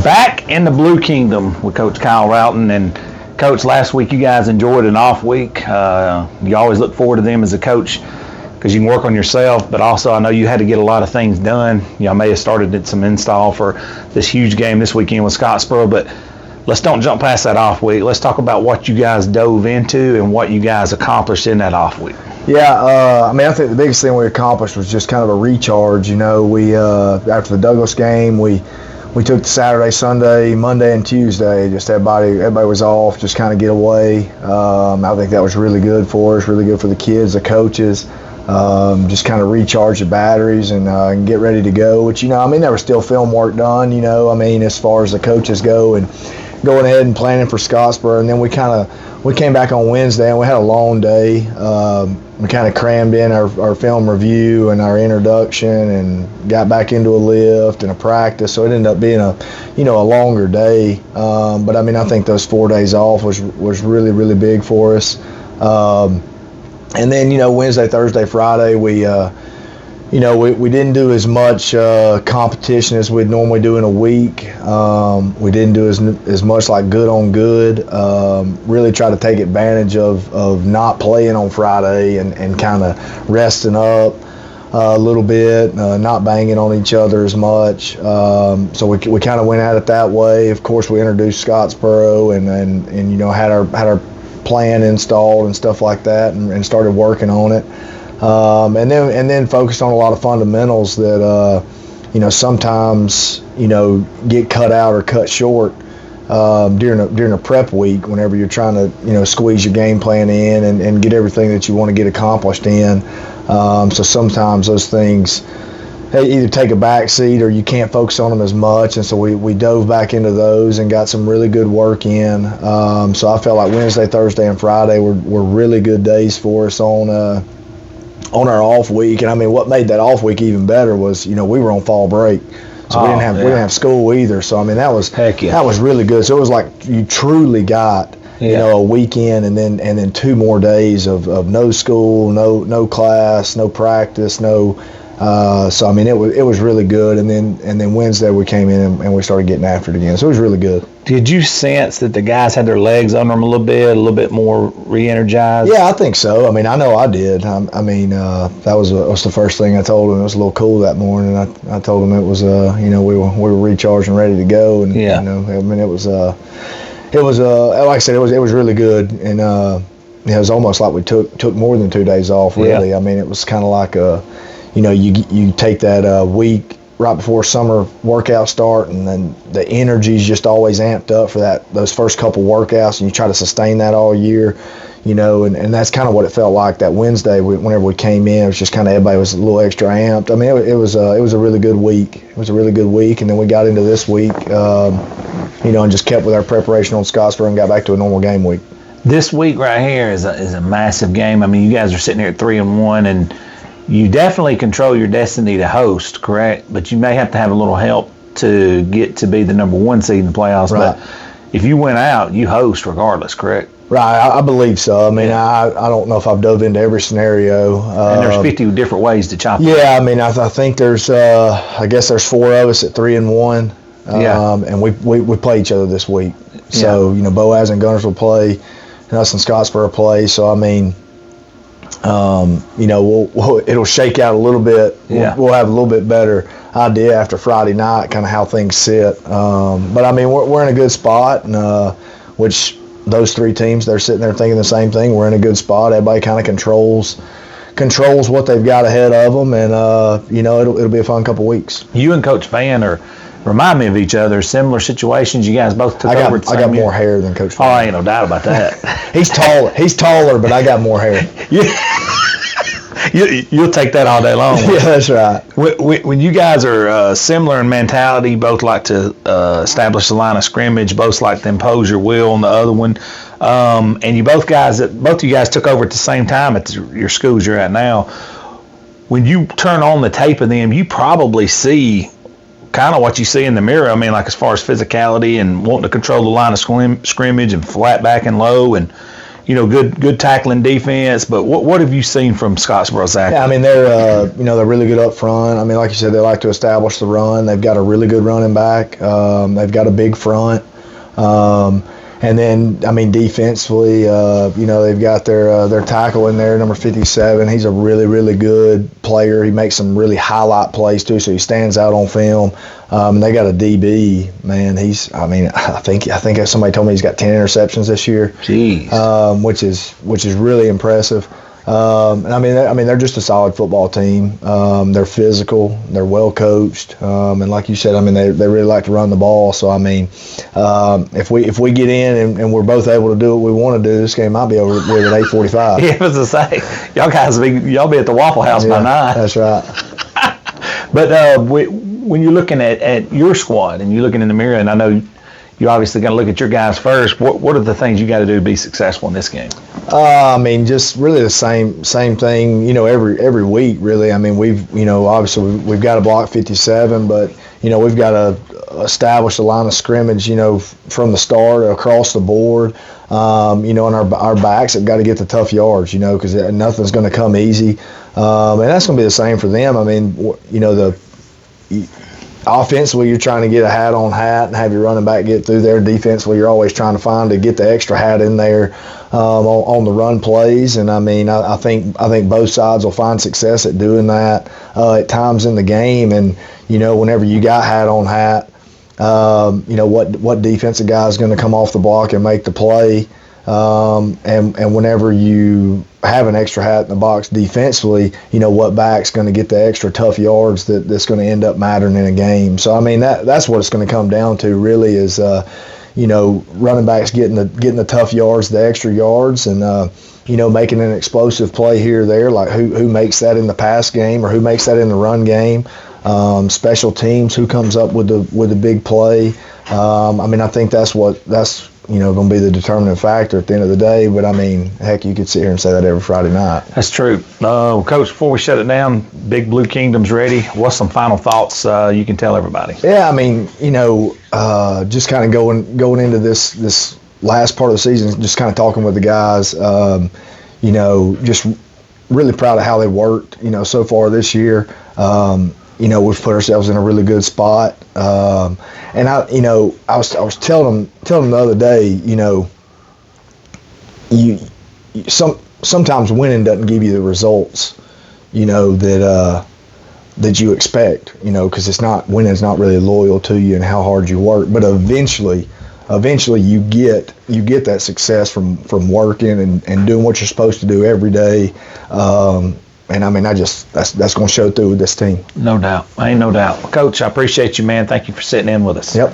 Back in the Blue Kingdom with Coach Kyle Routon. And Coach, last week you guys enjoyed an off week. You always look forward to them as a coach because you can work on yourself, but also I know you had to get a lot of things done. Y'all may have started some install for this huge game this weekend with Scottsboro, but let's don't jump past that off week. Let's talk about what you guys dove into and what you guys accomplished in that off week. Yeah, I think the biggest thing we accomplished was just kind of a recharge. We after the Douglas game, we took the Saturday, Sunday, Monday, and Tuesday. Just everybody was off, just kind of get away. I think that was really good for us, really good for the kids, the coaches. Just kind of recharge the batteries and get ready to go. Which there was still film work done. As far as the coaches go, and going ahead and planning for Scottsboro. And then we came back on Wednesday and we had a long day. We kind of crammed in our film review and our introduction and got back into a lift and a practice. So it ended up being a longer day. But I think those 4 days off was really, really big for us. And then, Wednesday, Thursday, Friday, we didn't do as much competition as we'd normally do in a week. We didn't do as much like good on good. Really try to take advantage of not playing on Friday and kind of resting up a little bit, not banging on each other as much. So we kind of went at it that way. Of course, we introduced Scottsboro and had our plan installed and stuff like that, and started working on it. And then focused on a lot of fundamentals that sometimes get cut out or cut short during a prep week whenever you're trying to squeeze your game plan in and get everything that you want to get accomplished in. So sometimes those things either take a back seat or you can't focus on them as much, and so we dove back into those and got some really good work in. So I felt like Wednesday, Thursday, and Friday were really good days for us on our off week. And what made that off week even better was we were on fall break, so we didn't have school either. So that was that was really good. So it was like you truly got a weekend and then 2 more days of no school, no class, no practice, no. So it was really good, and then Wednesday we came in and we started getting after it again. So it was really good. Did you sense that the guys had their legs under them a little bit more re-energized? Yeah, I think so. I know I did. That was the first thing I told them. It was a little cool that morning. I told them it was we were recharged and ready to go, and it was like I said, it was really good, and it was almost like we took more than 2 days off. Really, it was kind of like you take that week right before summer workout start, and then the energy's just always amped up for those first couple workouts, and you try to sustain that all year, and that's kind of what it felt like that Wednesday whenever we came in. It was just kind of everybody was a little extra amped. It was a really good week. It was a really good week, and then we got into this week, and just kept with our preparation on Scottsboro and got back to a normal game week. This week right here is a massive game. You guys are sitting here at 3-1, and you definitely control your destiny to host, correct? But you may have to have a little help to get to be the number 1 seed in the playoffs. Right. But if you win out, you host regardless, correct? Right, I believe so. I don't know if I've dove into every scenario. And there's 50 different ways to chop it. Yeah, I think there's, I guess there's 4 of us at 3-1. And we play each other this week. So, Boaz and Gunners will play, and us and Scottsboro play. So, it'll shake out a little bit. We'll have a little bit better idea after Friday night, kind of how things sit. But we're in a good spot, and which those 3 teams, they're sitting there thinking the same thing. We're in a good spot. Everybody kind of controls what they've got ahead of them, and it'll be a fun couple weeks. You and Coach Van remind me of each other. Similar situations. You guys both took over. I got more hair than Coach Van. Oh, ain't no doubt about that. He's taller, but I got more hair. You'll take that all day long. Yeah, that's right. When you guys are similar in mentality, both like to establish the line of scrimmage, both like to impose your will on the other one, and both of you guys took over at the same time at your schools you're at now. When you turn on the tape of them, you probably see kind of what you see in the mirror. Like as far as physicality and wanting to control the line of scrimmage and flat back and low, and good tackling defense. But what have you seen from Scottsboro, Zach? Yeah, I mean they're really good up front. I mean, like you said, they like to establish the run. They've got a really good running back. They've got a big front. And then, I mean, defensively, they've got their tackle in there, number 57. He's a really, really good player. He makes some really highlight plays too, so he stands out on film. And they got a DB, man. I think somebody told me he's got 10 interceptions this year. Jeez. Which is really impressive. And I mean, they're just a solid football team. They're physical. They're well coached. And like you said, I mean, they really like to run the ball. So I mean, if we get in and we're both able to do what we want to do, this game might be over with at 8:45. Yeah, I was to say, y'all be at the Waffle House by 9. That's right. But when you're looking at your squad and you're looking in the mirror, and I know you're obviously going to look at your guys first. What are the things you got to do to be successful in this game? I mean, just really the same thing. Every week, really. I mean, obviously we've got to block 57, but we've got to establish a line of scrimmage. From the start across the board. And our backs have got to get the tough yards. Because nothing's going to come easy, and that's going to be the same for them. I mean, offensively, you're trying to get a hat and have your running back get through there. Defensively, you're always trying to find to get the extra hat in there on the run plays. And I mean, I think both sides will find success at doing that at times in the game. And whenever you got hat on hat, what defensive guy is going to come off the block and make the play. And whenever you have an extra hat in the box defensively, what back's going to get the extra tough yards that's going to end up mattering in a game. So I mean that's what it's going to come down to really is running backs getting the tough yards, the extra yards, and making an explosive play here or there, like who makes that in the pass game or who makes that in the run game. Special teams, who comes up with the big play. I mean, I think that's going to be the determining factor at the end of the day. But I mean, heck, you could sit here and say that every Friday night. That's true. Coach, before we shut it down, Big Blue Kingdom's ready. What's some final thoughts you can tell everybody? Yeah, I mean, just kind of going into this last part of the season, just kind of talking with the guys, just really proud of how they worked, so far this year. We've put ourselves in a really good spot. And I was telling them the other day, sometimes winning doesn't give you the results, that you expect, because winning's not really loyal to you and how hard you work. But eventually you get that success from working and doing what you're supposed to do every day. And I mean, that's going to show through with this team. No doubt. Ain't no doubt. Coach, I appreciate you, man. Thank you for sitting in with us. Yep.